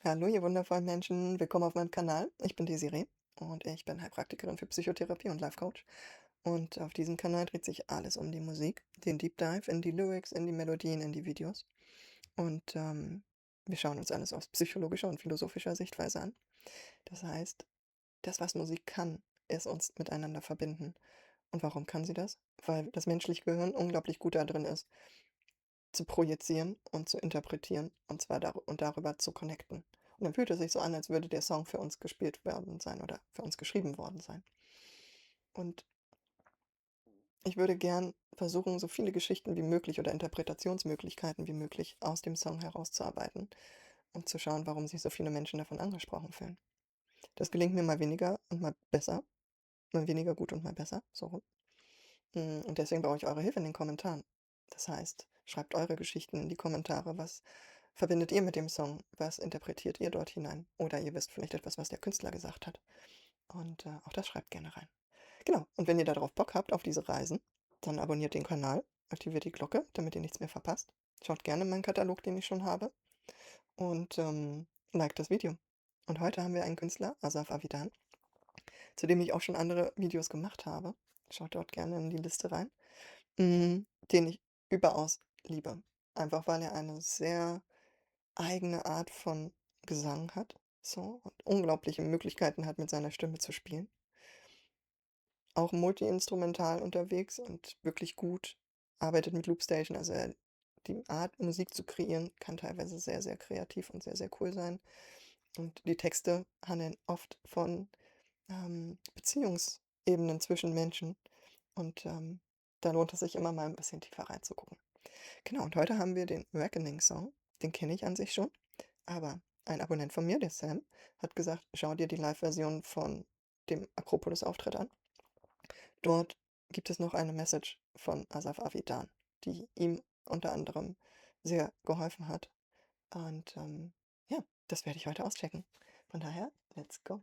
Hallo, ihr wundervollen Menschen. Willkommen auf meinem Kanal. Ich bin Desiree und ich bin Heilpraktikerin für Psychotherapie und Life Coach. Und auf diesem Kanal dreht sich alles um die Musik, den Deep Dive in die Lyrics, in die Melodien, in die Videos. Und wir schauen uns alles aus psychologischer und philosophischer Sichtweise an. Das heißt, das, was Musik kann, ist uns miteinander verbinden. Und warum kann sie das? Weil das menschliche Gehirn unglaublich gut darin ist, zu projizieren und zu interpretieren und zwar darüber zu connecten. Und dann fühlt es sich so an, als würde der Song für uns gespielt worden sein oder für uns geschrieben worden sein. Und ich würde gern versuchen, so viele Geschichten wie möglich oder Interpretationsmöglichkeiten wie möglich aus dem Song herauszuarbeiten und zu schauen, warum sich so viele Menschen davon angesprochen fühlen. Das gelingt mir mal weniger und mal besser, mal weniger gut und mal besser, so rum. Und deswegen brauche ich eure Hilfe in den Kommentaren. Das heißt, schreibt eure Geschichten in die Kommentare. Was verbindet ihr mit dem Song? Was interpretiert ihr dort hinein? Oder ihr wisst vielleicht etwas, was der Künstler gesagt hat. Und auch das schreibt gerne rein. Genau. Und wenn ihr darauf Bock habt, auf diese Reisen, dann abonniert den Kanal, aktiviert die Glocke, damit ihr nichts mehr verpasst. Schaut gerne meinen Katalog, den ich schon habe. Und liked das Video. Und heute haben wir einen Künstler, Asaf Avidan, zu dem ich auch schon andere Videos gemacht habe. Schaut dort gerne in die Liste rein. Den ich überaus liebe. Einfach weil er eine sehr eigene Art von Gesang hat, so, und unglaubliche Möglichkeiten hat, mit seiner Stimme zu spielen. Auch multiinstrumental unterwegs und wirklich gut, arbeitet mit Loopstation, also die Art, Musik zu kreieren, kann teilweise sehr, sehr kreativ und sehr, sehr cool sein. Und die Texte handeln oft von Beziehungsebenen zwischen Menschen und da lohnt es sich immer mal ein bisschen tiefer reinzugucken. Genau, und heute haben wir den Reckoning Song. Den kenne ich an sich schon, aber ein Abonnent von mir, der Sam, hat gesagt, schau dir die Live-Version von dem Akropolis-Auftritt an. Dort gibt es noch eine Message von Asaf Avidan, die ihm unter anderem sehr geholfen hat. Und ja, das werde ich heute auschecken. Von daher, let's go.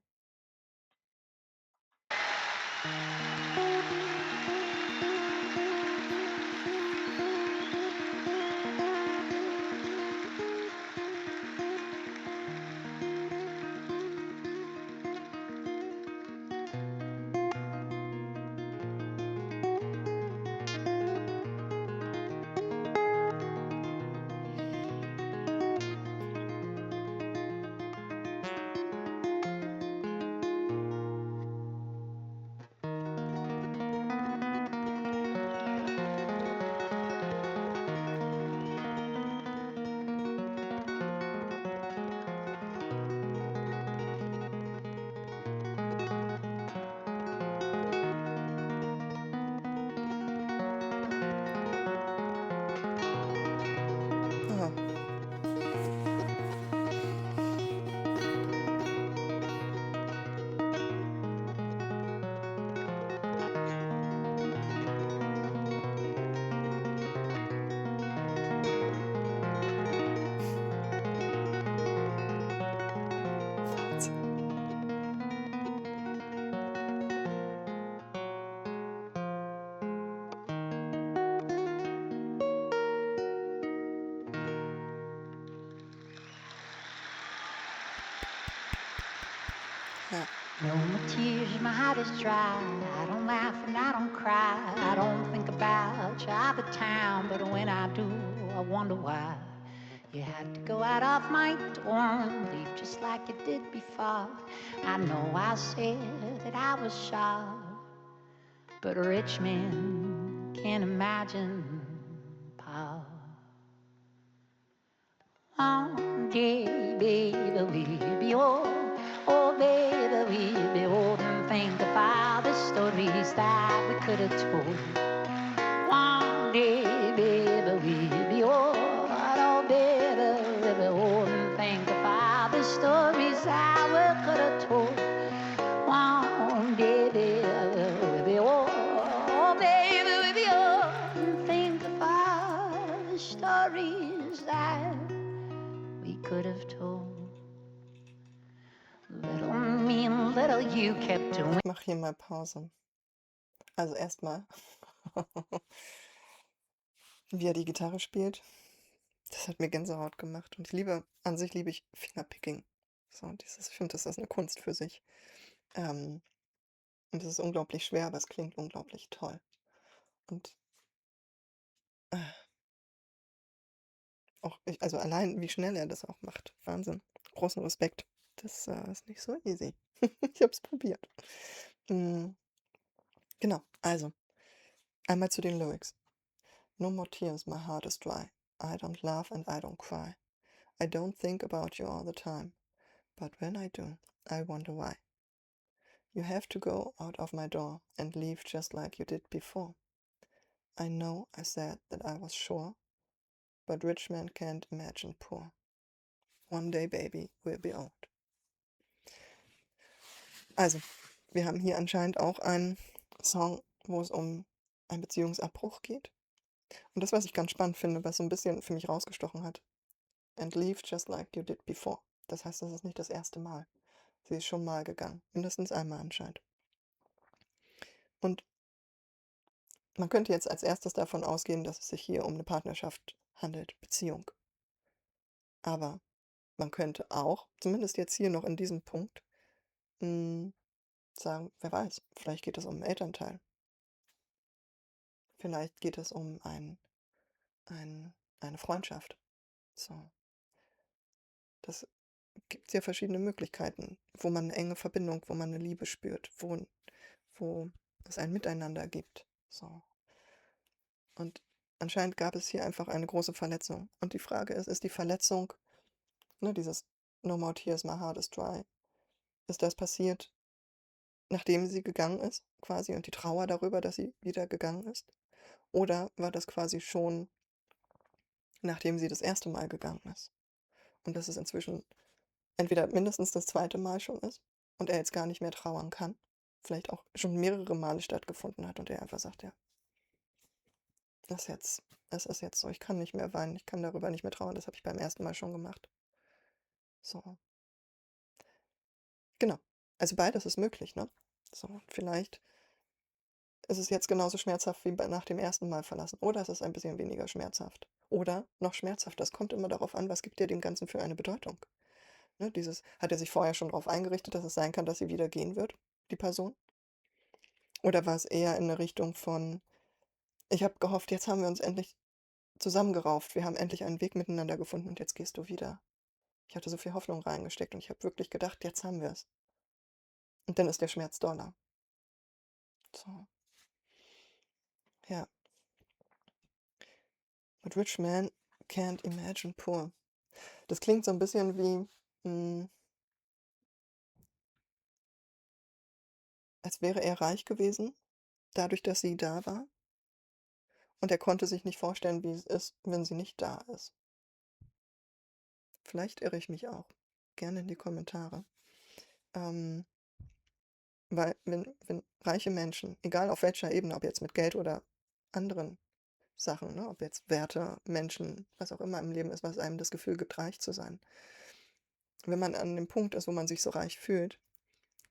Ah, Wahnsinn. Ja. No more tears, my heart is dry. I don't laugh and I don't cry. I don't think about you all the time, but when I do, I wonder why. You had to go out of my door and leave just like you did before. I know I said that I was shy, but a rich man can't imagine power. One day, baby, we'll be old. Oh, baby, we'll be old and think about the stories that we could have told. One day, baby, we'll be old. Oh, baby, we'll be old and think about the stories that we could have told. One day, baby, we'll be old. Oh, baby, we'll be old and think about the stories that we could have told. Little me and little you kept doing. Ich mache hier mal Pause. Also erstmal, wie er die Gitarre spielt. Das hat mir Gänsehaut gemacht und liebe ich Fingerpicking. So, ich finde, das ist eine Kunst für sich. Ähm, und es ist unglaublich schwer, aber es klingt unglaublich toll. Und, äh, also allein, wie schnell er das auch macht. Wahnsinn. Großen Respekt. Das, ist nicht so easy. Ich habe es probiert. Hm, genau, also einmal zu den Lyrics. No more tears, my heart is dry. I don't laugh and I don't cry. I don't think about you all the time. But when I do, I wonder why. You have to go out of my door and leave just like you did before. I know I said that I was sure, but rich men can't imagine poor. One day, baby, we'll be old. Also, wir haben hier anscheinend auch einen Song, wo es um einen Beziehungsabbruch geht. Und das, was ich ganz spannend finde, was so ein bisschen für mich rausgestochen hat: „And leave just like you did before." Das heißt, das ist nicht das erste Mal. Sie ist schon mal gegangen, mindestens einmal anscheinend. Und man könnte jetzt als Erstes davon ausgehen, dass es sich hier um eine Partnerschaft handelt, Beziehung. Aber man könnte auch, zumindest jetzt hier noch in diesem Punkt, hm, sagen, wer weiß, vielleicht geht es um 'n Elternteil. Vielleicht geht es um eine Freundschaft. So, das gibt ja verschiedene Möglichkeiten, wo man eine enge Verbindung, wo man eine Liebe spürt, wo es ein Miteinander gibt. So. Und anscheinend gab es hier einfach eine große Verletzung. Und die Frage ist die Verletzung, ne, dieses „No more tears, my heart is dry", ist das passiert, nachdem sie gegangen ist quasi, und die Trauer darüber, dass sie wieder gegangen ist? Oder war das quasi schon, nachdem sie das erste Mal gegangen ist? Und dass es inzwischen entweder mindestens das zweite Mal schon ist und er jetzt gar nicht mehr trauern kann, vielleicht auch schon mehrere Male stattgefunden hat und er einfach sagt: „Ja, das jetzt es ist jetzt so, ich kann nicht mehr weinen, ich kann darüber nicht mehr trauern, das habe ich beim ersten Mal schon gemacht." So, genau. Also beides ist möglich, ne? So, vielleicht ist es jetzt genauso schmerzhaft wie nach dem ersten Mal verlassen, oder es ist ein bisschen weniger schmerzhaft oder noch schmerzhafter. Es kommt immer darauf an, was gibt dir dem Ganzen für eine Bedeutung, ne? Hat er sich vorher schon darauf eingerichtet, dass es sein kann, dass sie wieder gehen wird, die Person? Oder war es eher in 'ne Richtung von: „Ich habe gehofft, jetzt haben wir uns endlich zusammengerauft. Wir haben endlich einen Weg miteinander gefunden und jetzt gehst du wieder. Ich hatte so viel Hoffnung reingesteckt und ich habe wirklich gedacht, jetzt haben wir's." Und dann ist der Schmerz doller. So, ja. But rich men can't imagine poor. Das klingt so 'n bisschen wie, hm, als wäre er reich gewesen, dadurch, dass sie da war, und er konnte sich nicht vorstellen, wie es ist, wenn sie nicht da ist. Vielleicht irre ich mich auch. Gerne in die Kommentare. Ähm Weil wenn reiche Menschen, egal auf welcher Ebene, ob jetzt mit Geld oder anderen Sachen, ne, ob jetzt Werte, Menschen, was auch immer im Leben ist, was einem das Gefühl gibt, reich zu sein. Wenn man an dem Punkt ist, wo man sich so reich fühlt,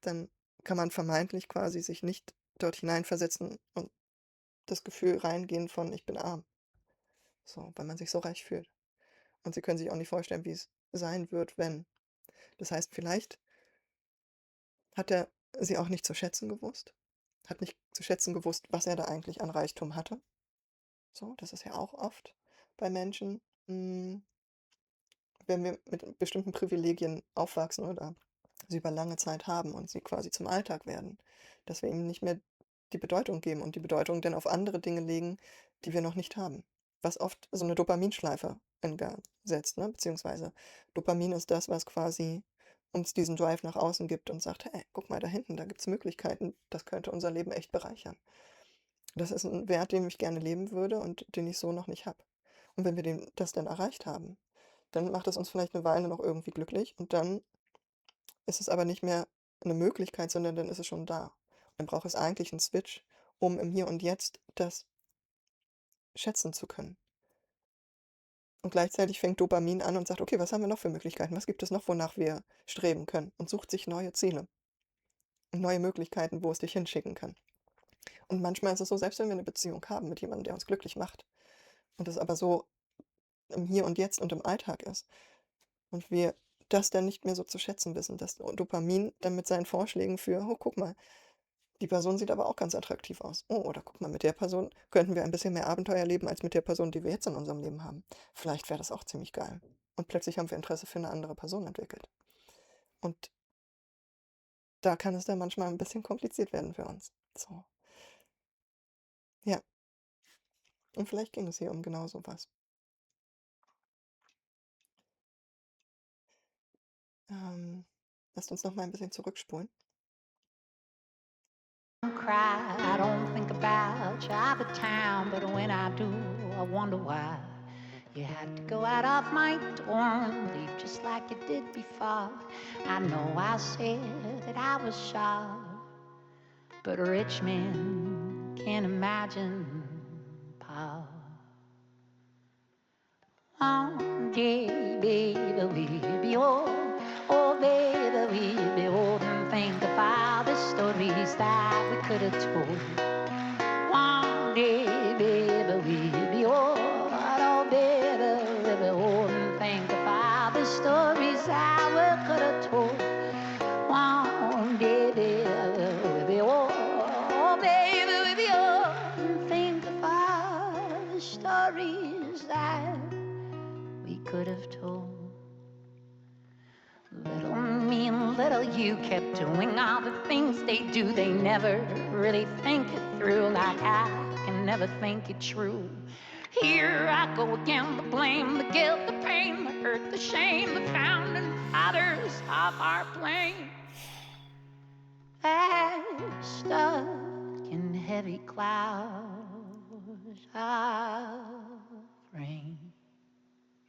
dann kann man vermeintlich quasi sich nicht dort hineinversetzen und das Gefühl reingehen von: „Ich bin arm", so, weil man sich so reich fühlt. Und sie können sich auch nicht vorstellen, wie es sein wird, wenn. Das heißt, vielleicht hat er sie auch nicht zu schätzen gewusst, hat nicht zu schätzen gewusst, was er da eigentlich an Reichtum hatte. So, das ist ja auch oft bei Menschen, wenn wir mit bestimmten Privilegien aufwachsen oder sie über lange Zeit haben und sie quasi zum Alltag werden, dass wir ihnen nicht mehr die Bedeutung geben und die Bedeutung dann auf andere Dinge legen, die wir noch nicht haben. Was oft so eine Dopaminschleife in Gang setzt, ne? Beziehungsweise Dopamin ist das, was quasi uns diesen Drive nach außen gibt und sagt: „Hey, guck mal da hinten, da gibt's Möglichkeiten, das könnte unser Leben echt bereichern." Das ist 'n Wert, den ich gerne leben würde und den ich so noch nicht habe. Und wenn wir das dann erreicht haben, dann macht es uns vielleicht 'ne Weile noch irgendwie glücklich und dann ist es aber nicht mehr 'ne Möglichkeit, sondern dann ist es schon da. Dann braucht es eigentlich 'n Switch, um im Hier und Jetzt das schätzen zu können. Und gleichzeitig fängt Dopamin an und sagt: „Okay, was haben wir noch für Möglichkeiten? Was gibt es noch, wonach wir streben können?" Und sucht sich neue Ziele und neue Möglichkeiten, wo es dich hinschicken kann. Und manchmal ist es so, selbst wenn wir 'ne Beziehung haben mit jemandem, der uns glücklich macht und es aber so im Hier und Jetzt und im Alltag ist und wir das dann nicht mehr so zu schätzen wissen, dass Dopamin dann mit seinen Vorschlägen für: „Oh, guck mal, die Person sieht aber auch ganz attraktiv aus. Oh, oder guck mal, mit der Person könnten wir ein bisschen mehr Abenteuer leben als mit der Person, die wir jetzt in unserem Leben haben. Vielleicht wäre das auch ziemlich geil.“ Und plötzlich haben wir Interesse für eine andere Person entwickelt. Und da kann es dann manchmal ein bisschen kompliziert werden für uns. So, ja. Und vielleicht ging es hier um genau so was. Lasst uns noch mal ein bisschen zurückspulen. Cry, I don't think about you all the time, but when I do, I wonder why you had to go out of my door and leave just like you did before. I know I said that I was shy, but a rich man can't imagine power. One day, baby, we'll be old. Oh, baby, we'll be old and think about the stories that we could have told. One day, baby, we'll be old. Oh, baby, we'll be old and think about the stories that we could have told. One day, baby, we'll be old. Oh, baby, we'll be old and think about the stories that we could have told. Little me and little you kept doing all the things they do. They never really think it through, like I can never think it true. Here I go again, the blame, the guilt, the pain, the hurt, the shame, the founding fathers of our blame. Fast stuck in heavy clouds of rain.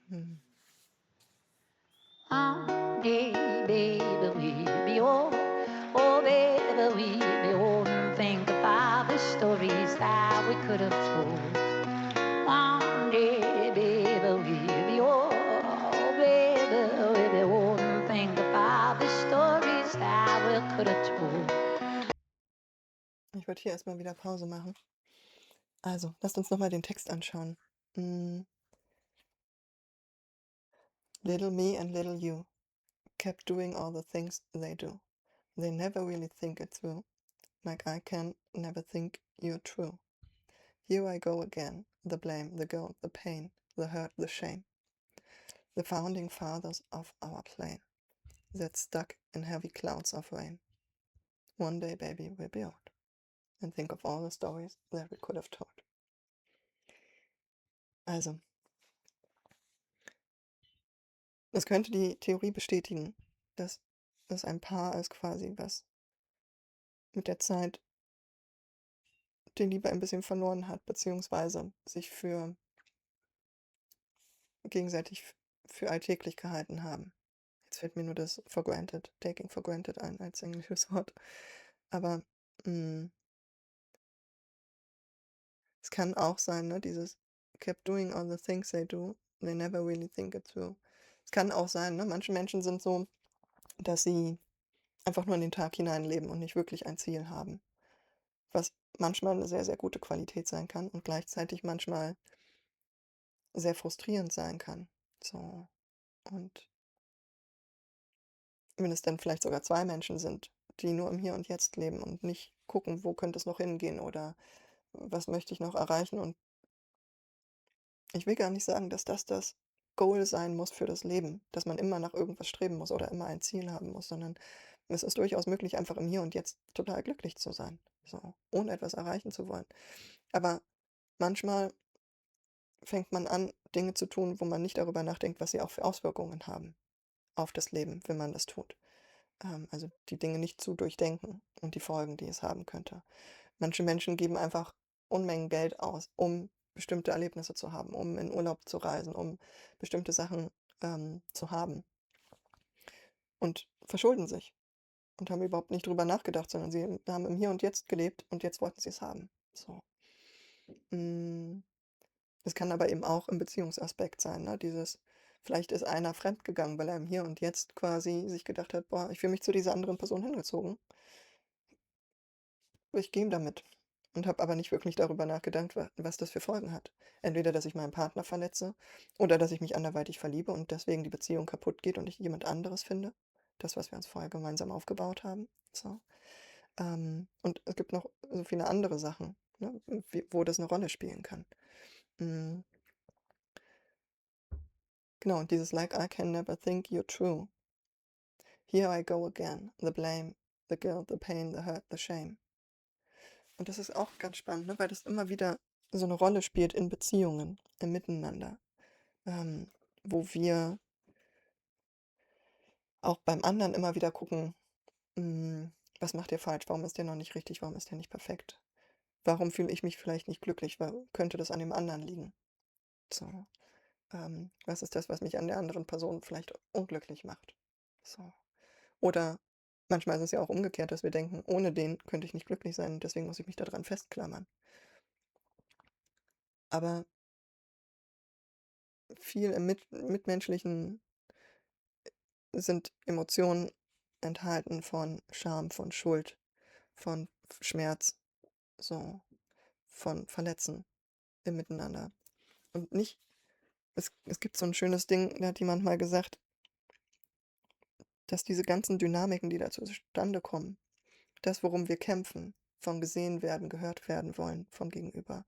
Hm. One day, baby, we'll be old. Oh, baby, we'll be old and think about the stories that we could have told. One day, baby, we'll be old. Oh, baby, we'll be old and think about the stories that we could have told. Ich würde hier erst mal wieder Pause machen. Also, lasst uns noch mal den Text anschauen. Hm, Little me and little you kept doing all the things they do. They never really think it through, like I can never think you're true. Here I go again, the blame, the guilt, the pain, the hurt, the shame. The founding fathers of our plane that stuck in heavy clouds of rain. One day, baby, we'll be old and think of all the stories that we could have told. Also, das könnte die Theorie bestätigen, dass es ein Paar ist quasi, was mit der Zeit die Liebe ein bisschen verloren hat, beziehungsweise sich für gegenseitig für alltäglich gehalten haben. Jetzt fällt mir nur das for granted, taking for granted ein als englisches Wort. Aber es kann auch sein, ne, dieses kept doing all the things they do, they never really think it through. Es kann auch sein, ne, manche Menschen sind so, dass sie einfach nur in den Tag hineinleben und nicht wirklich ein Ziel haben, was manchmal eine sehr, sehr gute Qualität sein kann und gleichzeitig manchmal sehr frustrierend sein kann. So, und wenn es dann vielleicht sogar 2 Menschen sind, die nur im Hier und Jetzt leben und nicht gucken, wo könnte es noch hingehen oder was möchte ich noch erreichen. Und ich will gar nicht sagen, dass das Goal sein muss für das Leben, dass man immer nach irgendwas streben muss oder immer ein Ziel haben muss, sondern es ist durchaus möglich, einfach im Hier und Jetzt total glücklich zu sein, so, ohne etwas erreichen zu wollen. Aber manchmal fängt man an, Dinge zu tun, wo man nicht darüber nachdenkt, was sie auch für Auswirkungen haben auf das Leben, wenn man das tut. Also die Dinge nicht zu durchdenken und die Folgen, die es haben könnte. Manche Menschen geben einfach Unmengen Geld aus, um bestimmte Erlebnisse zu haben, um in Urlaub zu reisen, um bestimmte Sachen zu haben und verschulden sich und haben überhaupt nicht drüber nachgedacht, sondern sie haben im Hier und Jetzt gelebt und jetzt wollten sie es haben. So. Mm, Es kann aber eben auch im Beziehungsaspekt sein, ne? Vielleicht ist einer fremdgegangen, weil er im Hier und Jetzt quasi sich gedacht hat, boah, ich fühle mich zu dieser anderen Person hingezogen. Ich gehe damit. und habe aber nicht wirklich darüber nachgedacht, was das für Folgen hat. Entweder, dass ich meinen Partner verletze oder dass ich mich anderweitig verliebe und deswegen die Beziehung kaputt geht und ich jemand anderes finde. Das, was wir uns vorher gemeinsam aufgebaut haben. So. Und es gibt noch so viele andere Sachen, ne, wo das eine Rolle spielen kann. Mm, Genau, und dieses Like I can never think you're true. Here I go again. The blame, the guilt, the pain, the hurt, the shame. Und das ist auch ganz spannend, ne, weil das immer wieder so eine Rolle spielt in Beziehungen, im Miteinander, ähm, wo wir auch beim anderen immer wieder gucken, was macht der falsch? Warum ist der noch nicht richtig? Warum ist der nicht perfekt? Warum fühle ich mich vielleicht nicht glücklich? Könnte das an dem anderen liegen? So, was ist das, was mich an der anderen Person vielleicht unglücklich macht? So. Oder manchmal ist es ja auch umgekehrt, dass wir denken, ohne den könnte ich nicht glücklich sein und deswegen muss ich mich daran festklammern. Aber viel im Mitmenschlichen sind Emotionen enthalten von Scham, von Schuld, von Schmerz, so, von Verletzen im Miteinander. Und nicht, es gibt so ein schönes Ding, da hat jemand mal gesagt, dass diese ganzen Dynamiken, die da zustande kommen, das, worum wir kämpfen, von gesehen werden, gehört werden wollen vom Gegenüber,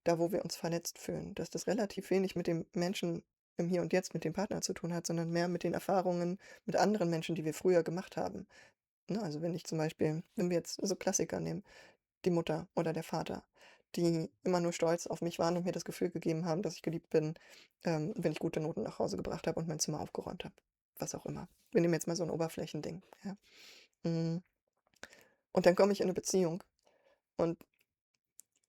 da, wo wir uns verletzt fühlen, dass das relativ wenig mit dem Menschen im Hier und Jetzt, mit dem Partner zu tun hat, sondern mehr mit den Erfahrungen mit anderen Menschen, die wir früher gemacht haben. Ne, also wenn ich zum Beispiel, wenn wir jetzt so Klassiker nehmen, die Mutter oder der Vater, die immer nur stolz auf mich waren und mir das Gefühl gegeben haben, dass ich geliebt bin, wenn ich gute Noten nach Hause gebracht habe und mein Zimmer aufgeräumt habe. Was auch immer. Wir nehmen jetzt mal so ein Oberflächending. Ja. Mm, Und dann komme ich in eine Beziehung und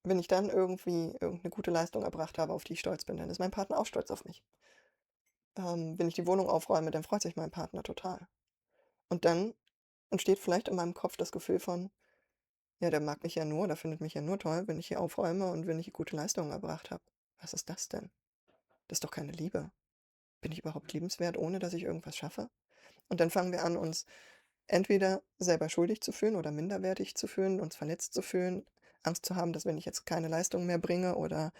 wenn ich dann irgendwie irgendeine gute Leistung erbracht habe, auf die ich stolz bin, dann ist mein Partner auch stolz auf mich. Wenn ich die Wohnung aufräume, dann freut sich mein Partner total. Und dann entsteht vielleicht in meinem Kopf das Gefühl von, ja, der mag mich ja nur oder findet mich ja nur toll, wenn ich hier aufräume und wenn ich gute Leistungen erbracht habe. Was ist das denn? Das ist doch keine Liebe. Bin ich überhaupt liebenswert, ohne dass ich irgendwas schaffe? Und dann fangen wir an, uns entweder selber schuldig zu fühlen oder minderwertig zu fühlen, uns verletzt zu fühlen, Angst zu haben, dass wenn ich jetzt keine Leistung mehr bringe oder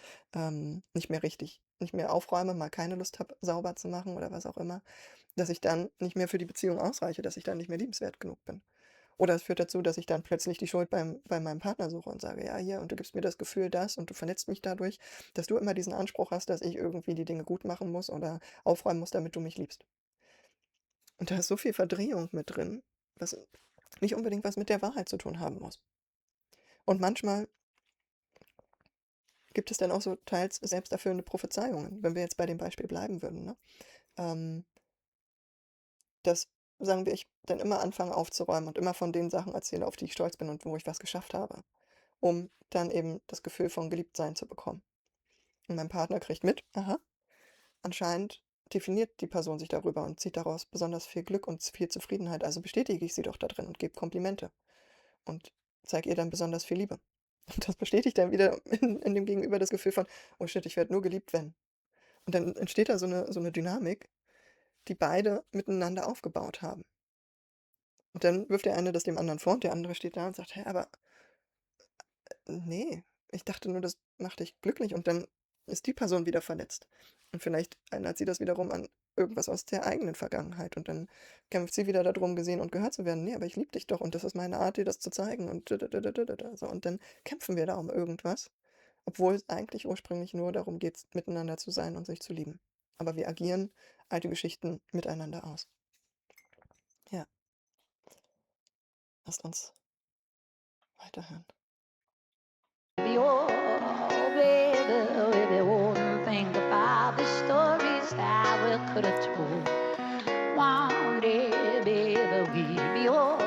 nicht mehr aufräume, mal keine Lust habe, sauber zu machen oder was auch immer, dass ich dann nicht mehr für die Beziehung ausreiche, dass ich dann nicht mehr liebenswert genug bin. Oder es führt dazu, dass ich dann plötzlich die Schuld bei meinem Partner suche und sage, ja, hier, und du gibst mir das Gefühl, das, und du verletzt mich dadurch, dass du immer diesen Anspruch hast, dass ich irgendwie die Dinge gut machen muss oder aufräumen muss, damit du mich liebst. Und da ist so viel Verdrehung mit drin, was nicht unbedingt was mit der Wahrheit zu tun haben muss. Und manchmal gibt es dann auch so teils selbsterfüllende Prophezeiungen, wenn wir jetzt bei dem Beispiel bleiben würden, ne? Ähm, dass, sagen wir, ich dann immer anfange aufzuräumen und immer von den Sachen erzähle, auf die ich stolz bin und wo ich was geschafft habe, um dann eben das Gefühl von Geliebtsein zu bekommen. Und mein Partner kriegt mit, aha, anscheinend definiert die Person sich darüber und zieht daraus besonders viel Glück und viel Zufriedenheit. Also bestätige ich sie doch da drin und gebe Komplimente und zeige ihr dann besonders viel Liebe. Und das bestätigt dann wieder in dem Gegenüber das Gefühl von, oh shit, ich werde nur geliebt, wenn. Und dann entsteht da so eine Dynamik, die beide miteinander aufgebaut haben. Und dann wirft der eine das dem anderen vor und der andere steht da und sagt, hä, aber nee, ich dachte nur, das macht dich glücklich und dann ist die Person wieder verletzt. Und vielleicht erinnert sie das wiederum an irgendwas aus der eigenen Vergangenheit und dann kämpft sie wieder darum, gesehen und gehört zu werden. Nee, aber ich liebe dich doch und das ist meine Art, dir das zu zeigen und so. Und dann kämpfen wir da um irgendwas, obwohl es eigentlich ursprünglich nur darum geht, miteinander zu sein und sich zu lieben. Aber wir agieren alte Geschichten miteinander aus. Ja, lasst uns weiterhören. Oh, baby, baby, wouldn't think about the stories that we could have told. One day, baby, we'll be old.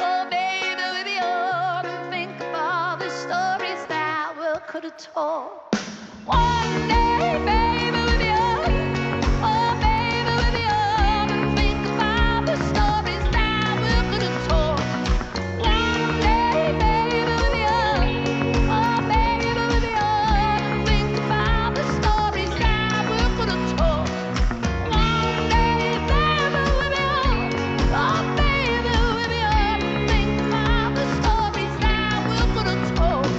Oh, baby, we'll be old and think about the stories that we could have told. One day, baby, we'll be old. Oh, baby, we'll be old and think about the stories that we could have told. One day, baby, we'll be old. Oh, baby, we'll be old and think about the stories that we could have told. One day, baby, we'll be old. Oh, baby, we'll be old and think about the stories that we could have told.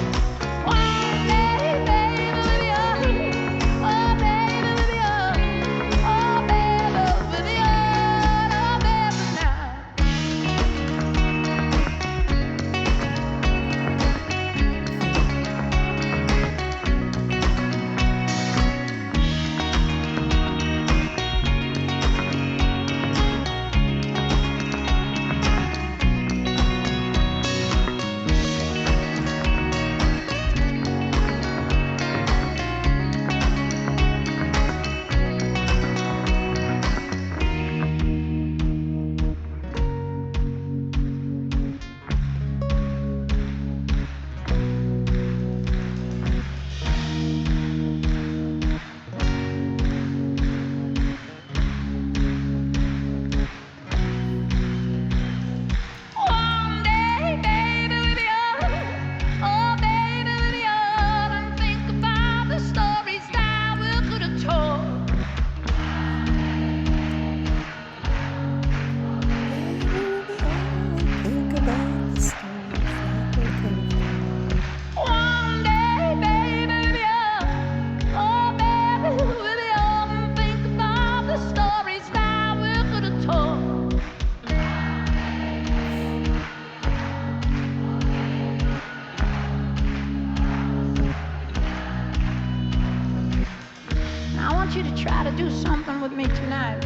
with me tonight.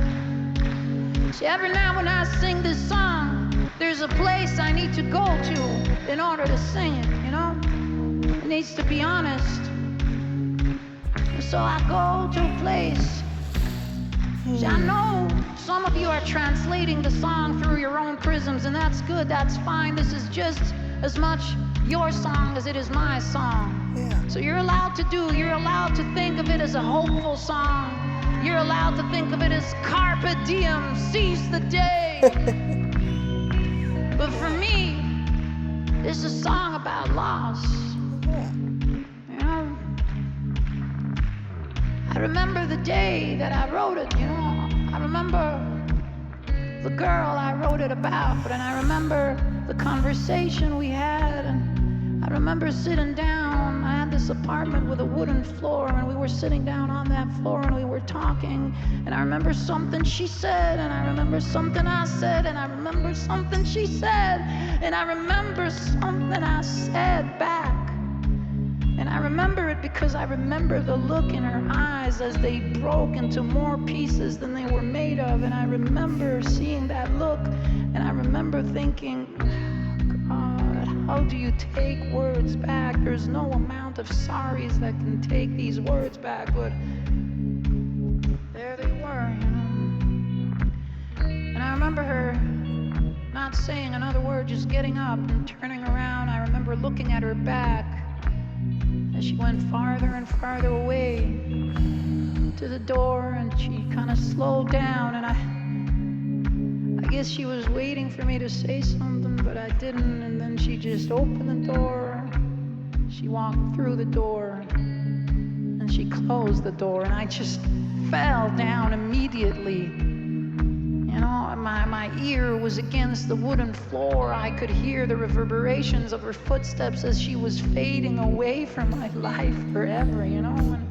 See, every night when I sing this song, there's a place I need to go to in order to sing it, you know? It needs to be honest. And so I go to a place. See, I know some of you are translating the song through your own prisms, and that's good, that's fine. This is just as much your song as it is my song. Yeah. So you're allowed to think of it as a hopeful song. You're allowed to think of it as carpe diem, seize the day. But for me, it's a song about loss. Yeah. You know? I remember the day that I wrote it, you know. I remember the girl I wrote it about, and I remember the conversation we had, and I remember sitting down. I had this apartment with a wooden floor, and we were sitting down on that floor and we were talking, and I remember something she said, and I remember something I said, and I remember something she said, and I remember something I said back. And I remember it because I remember the look in her eyes as they broke into more pieces than they were made of. And I remember seeing that look, and I remember thinking, God, how do you take words back? There's no amount of sorries that can take these words back, but there they were, you know. And I remember her not saying another word, just getting up and turning around. I remember looking at her back as she went farther and farther away to the door, and she kind of slowed down, and I guess she was waiting for me to say something, but I didn't, and then she just opened the door. She walked through the door, and she closed the door, and I just fell down immediately. You know, my ear was against the wooden floor. I could hear the reverberations of her footsteps as she was fading away from my life forever, you know. And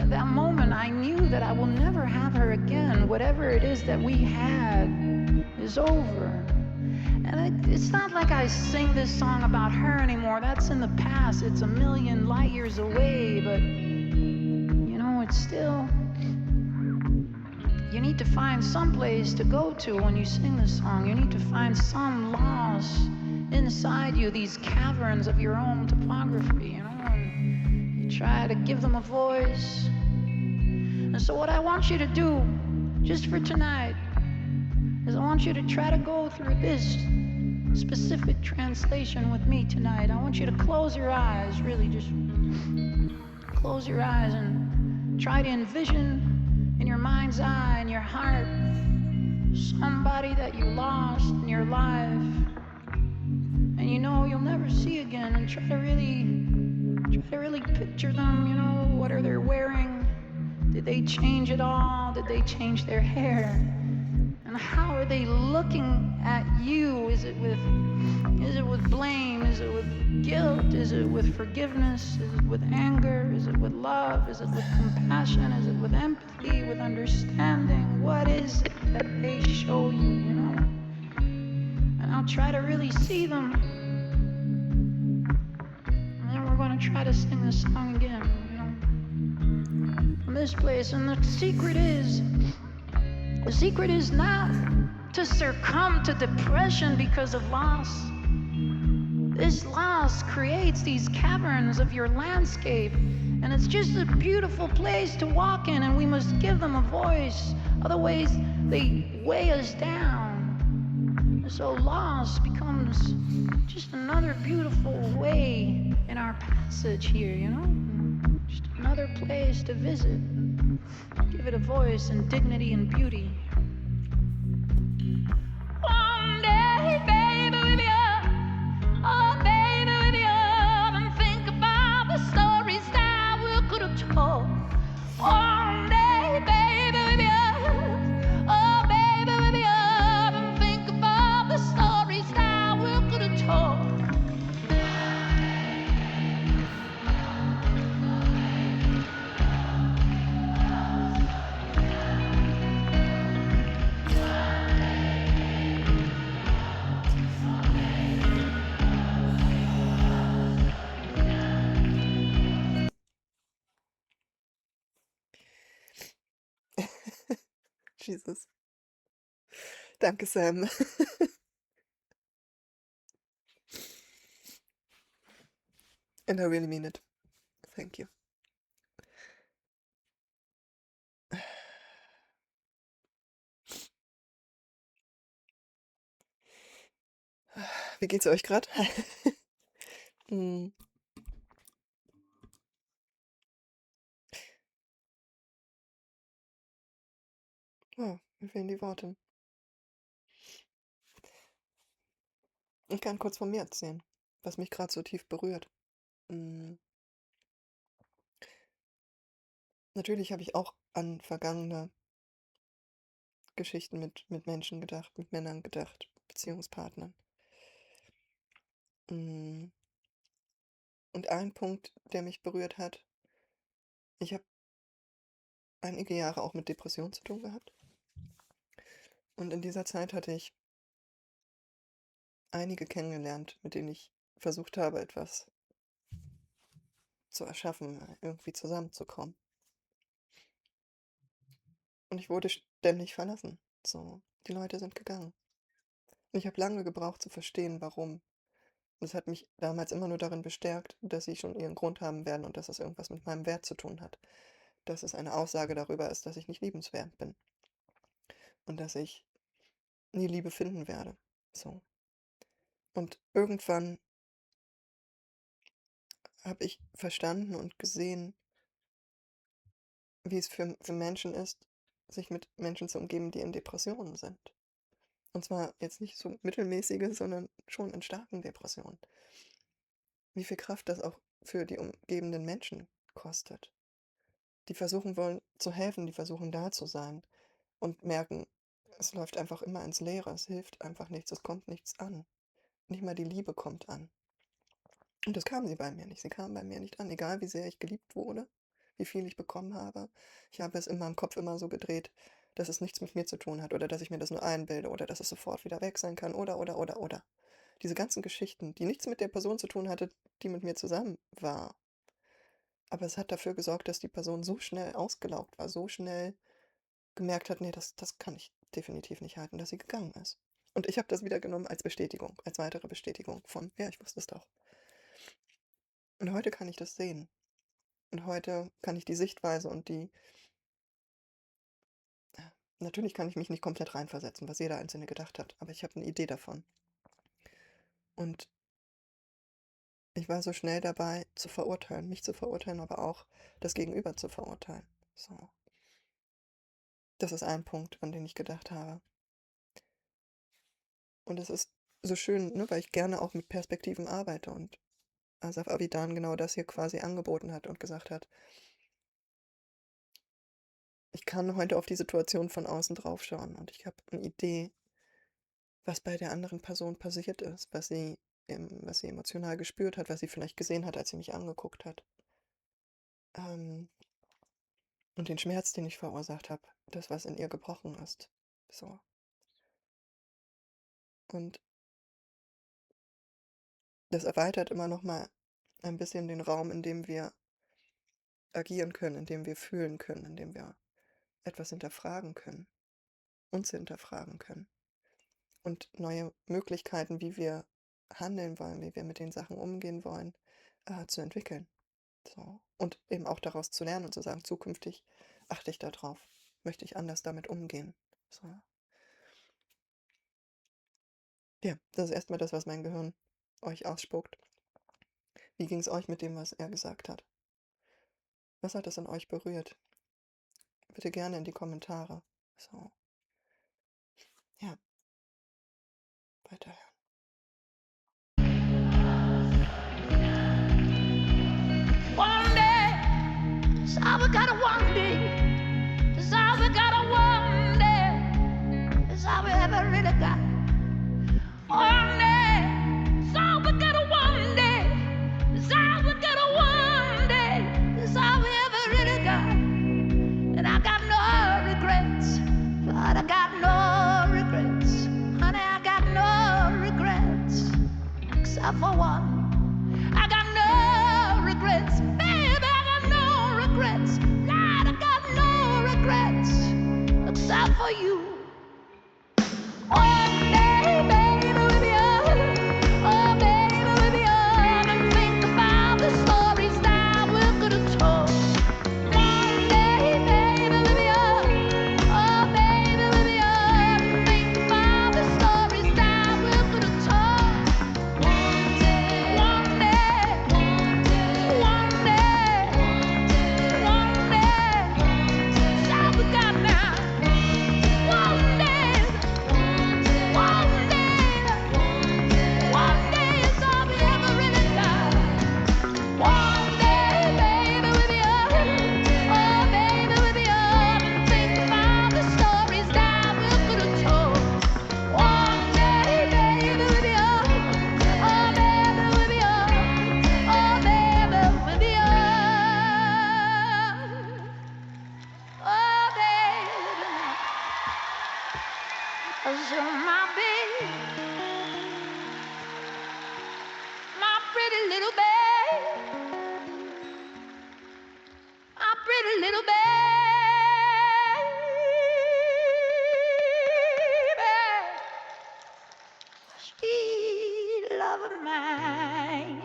at that moment, I knew that I will never have her again. Whatever it is that we had is over. And it's not like I sing this song about her anymore. That's in the past. It's a million light years away, but, you know, it's still... You need to find some place to go to when you sing this song. You need to find some loss inside you, these caverns of your own topography, you know, and you try to give them a voice. And so what I want you to do, just for tonight, is I want you to try to go through this specific translation with me tonight. I want you to close your eyes, really just close your eyes and try to envision in your mind's eye, in your heart, somebody that you lost in your life and you know you'll never see again, and try to really picture them. You know, what are they wearing? Did they change at all? Did they change their hair? And how are they looking at you? Is it with blame? Is it with guilt? Is it with forgiveness? Is it with anger? Is it with love? Is it with compassion? Is it with empathy, with understanding? What is it that they show you, you know? And I'll try to really see them. And then we're going to try to sing this song again, you know, from this place. And the secret is not to succumb to depression because of loss. This loss creates these caverns of your landscape, and it's just a beautiful place to walk in, and we must give them a voice. Otherwise, they weigh us down. And so loss becomes just another beautiful way in our passage here, you know? Just another place to visit. Give it a voice and dignity and beauty. One day, baby, we'll be up. Oh, baby, we'll be up and think about the stories that we could have told. One day, baby, we'll be up. Oh, baby, we'll be up and think about the stories that we could have told. Jesus. Danke, Sam. And I really mean it. Thank you. Wie geht's euch grad? Mhm. Oh, mir fehlen die Worte. Ich kann kurz von mir erzählen, was mich grad so tief berührt. Hm, natürlich habe ich auch an vergangene Geschichten mit Menschen gedacht, mit Männern gedacht, Beziehungspartnern. Hm, und ein Punkt, der mich berührt hat, ich habe einige Jahre auch mit Depressionen zu tun gehabt. Und in dieser Zeit hatte ich einige kennengelernt, mit denen ich versucht habe, etwas zu erschaffen, irgendwie zusammenzukommen. Und ich wurde ständig verlassen. So, die Leute sind gegangen. Und ich habe lange gebraucht zu verstehen, warum. Und es hat mich damals immer nur darin bestärkt, dass sie schon ihren Grund haben werden und dass es irgendwas mit meinem Wert zu tun hat. Dass es eine Aussage darüber ist, dass ich nicht liebenswert bin und dass ich nie Liebe finden werde. So. Und irgendwann habe ich verstanden und gesehen, wie es für Menschen ist, sich mit Menschen zu umgeben, die in Depressionen sind. Und zwar jetzt nicht so mittelmäßige, sondern schon in starken Depressionen. Wie viel Kraft das auch für die umgebenden Menschen kostet. Die versuchen wollen zu helfen, die versuchen da zu sein und merken, es läuft einfach immer ins Leere, es hilft einfach nichts, es kommt nichts an. Nicht mal die Liebe kommt an. Und das kam sie bei mir nicht. Sie kam bei mir nicht an, egal wie sehr ich geliebt wurde, wie viel ich bekommen habe. Ich habe es in meinem Kopf immer so gedreht, dass es nichts mit mir zu tun hat oder dass ich mir das nur einbilde oder dass es sofort wieder weg sein kann oder. Diese ganzen Geschichten, die nichts mit der Person zu tun hatte, die mit mir zusammen war. Aber es hat dafür gesorgt, dass die Person so schnell ausgelaugt war, so schnell gemerkt hat: „Nee, das kann ich definitiv nicht halten", dass sie gegangen ist. Und ich habe das wieder genommen als Bestätigung, als weitere Bestätigung von: „Ja, ich wusste es doch." Und heute kann ich das sehen. Und heute kann ich die Sichtweise und die natürlich kann ich mich nicht komplett reinversetzen, was jeder Einzelne gedacht hat, aber ich habe 'ne Idee davon. Und ich war so schnell dabei zu verurteilen, mich zu verurteilen, aber auch das Gegenüber zu verurteilen. So, das ist ein Punkt, an den ich gedacht habe. Und es ist so schön, ne, weil ich gerne auch mit Perspektiven arbeite und Asaf Avidan genau das hier quasi angeboten hat und gesagt hat: „Ich kann heute auf die Situation von außen draufschauen und ich habe 'ne Idee, was bei der anderen Person passiert ist, was sie emotional gespürt hat, was sie vielleicht gesehen hat, als sie mich angeguckt hat. Ähm, und den Schmerz, den ich verursacht habe, das, was in ihr gebrochen ist." So. Und das erweitert immer noch mal ein bisschen den Raum, in dem wir agieren können, in dem wir fühlen können, in dem wir etwas hinterfragen können, uns hinterfragen können und neue Möglichkeiten, wie wir handeln wollen, wie wir mit den Sachen umgehen wollen, zu entwickeln. So. Und eben auch daraus zu lernen und zu sagen, zukünftig achte ich darauf, möchte ich anders damit umgehen. So. Ja, das ist erstmal das, was mein Gehirn euch ausspuckt. Wie ging es euch mit dem, was er gesagt hat? Was hat es in euch berührt? Bitte gerne in die Kommentare. So, ja, weiterhören. One day, it's all we gotta one day. It's all we gotta one day. It's all we ever really got. One day, it's all we gotta one day. It's all we gotta one day. It's all we ever really got. And I got no regrets. But I got no regrets. Honey, I got no regrets. Except for one. I got no regrets. Baby, I got no regrets. Lord, I got no regrets. Except die for you. One day, baby, we'll be young. Oh, baby, we'll be young and think about the stories that we could have told. One day, baby, we'll be young. Oh, baby, we'll be young and think about the stories that we could have told. One day, one day, one day, one day. Shout for God now. One day, one day is all we ever really got. One day, baby, we'll be young. Oh, baby, we'll be young and think about the stories that we could have told. One day, baby, we'll be young. Oh, baby, we'll be young. Oh, baby, we'll be young. Oh, baby, 'cause you're my baby, my pretty little baby, my pretty little baby, sweet love of mine.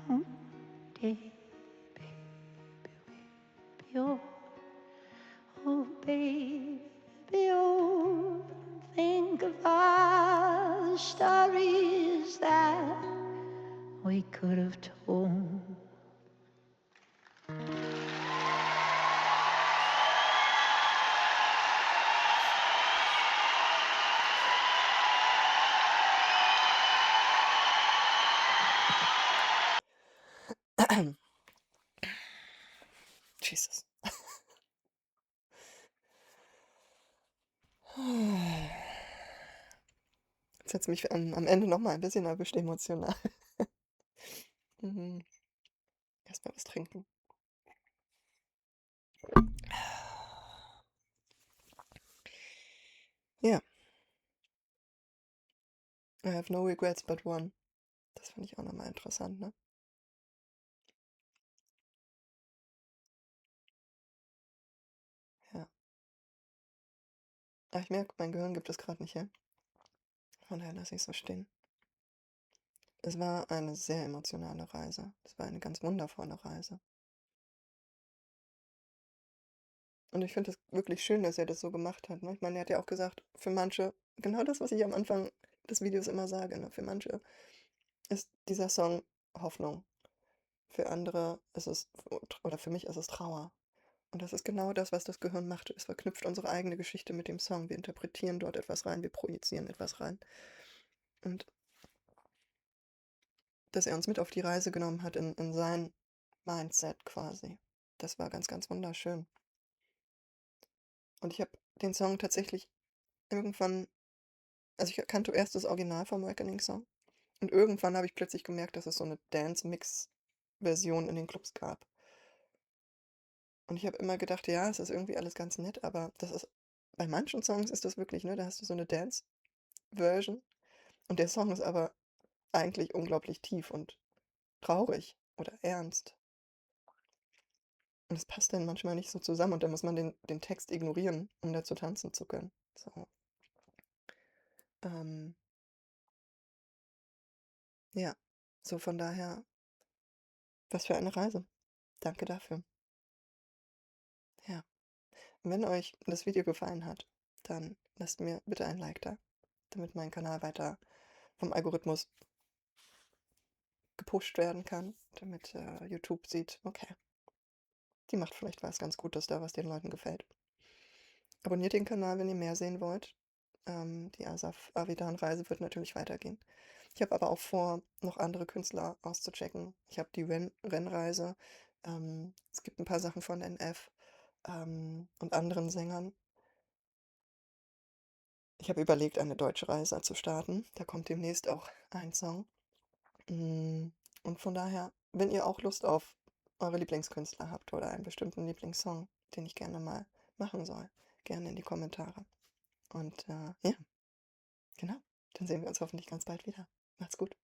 One day, baby, oh, baby, oh, think of all the stories that we could have told. Jesus. Jetzt hat's mich am Ende noch mal ein bisschen erwischt emotional. Mhm. Erst mal was trinken. Ja. I have no regrets but one. Das fand ich auch noch mal interessant, ne? Ja. Aber ich merke, mein Gehirn gibt es grad nicht her. Von daher lasse ich's so stehen. Es war eine sehr emotionale Reise. Es war eine ganz wundervolle Reise. Und ich finde es wirklich schön, dass er das so gemacht hat, ne? Ich meine, er hat ja auch gesagt, für manche genau das, was ich am Anfang des Videos immer sage, ne? Für manche ist dieser Song Hoffnung. Für andere ist es oder für mich ist es Trauer. Und das ist genau das, was das Gehirn macht. Es verknüpft unsere eigene Geschichte mit dem Song. Wir interpretieren dort etwas rein, wir projizieren etwas rein. Und dass er uns mit auf die Reise genommen hat in sein Mindset quasi. Das war ganz, ganz wunderschön. Und ich habe den Song tatsächlich irgendwann also, ich kannte erst das Original vom Reckoning Song und irgendwann habe ich plötzlich gemerkt, dass es so 'ne Dance-Mix-Version in den Clubs gab. Und ich habe immer gedacht: „Ja, es ist irgendwie alles ganz nett“, aber das ist bei manchen Songs ist das wirklich, ne, da hast du so 'ne Dance-Version und der Song ist aber eigentlich unglaublich tief und traurig oder ernst. Und es passt dann manchmal nicht so zusammen und dann muss man den Text ignorieren, um dazu tanzen zu können. So. Ähm, ja, so von daher, was für eine Reise. Danke dafür. Ja. Und wenn euch das Video gefallen hat, dann lasst mir bitte ein Like da, damit mein Kanal weiter vom Algorithmus gepusht werden kann, damit, YouTube sieht: „Okay, die macht vielleicht was ganz Gutes da, was den Leuten gefällt.“ Abonniert den Kanal, wenn ihr mehr sehen wollt. Die Asaf Avidan-Reise wird natürlich weitergehen. Ich habe aber auch vor, noch andere Künstler auszuchecken. Ich habe die Rennreise. Es gibt ein paar Sachen von NF, und anderen Sängern. Ich habe überlegt, eine deutsche Reise zu starten. Da kommt demnächst auch ein Song. Und von daher, wenn ihr auch Lust auf eure Lieblingskünstler habt oder einen bestimmten Lieblingssong, den ich gerne mal machen soll, gerne in die Kommentare. Und, ja, genau, dann sehen wir uns hoffentlich ganz bald wieder. Macht's gut.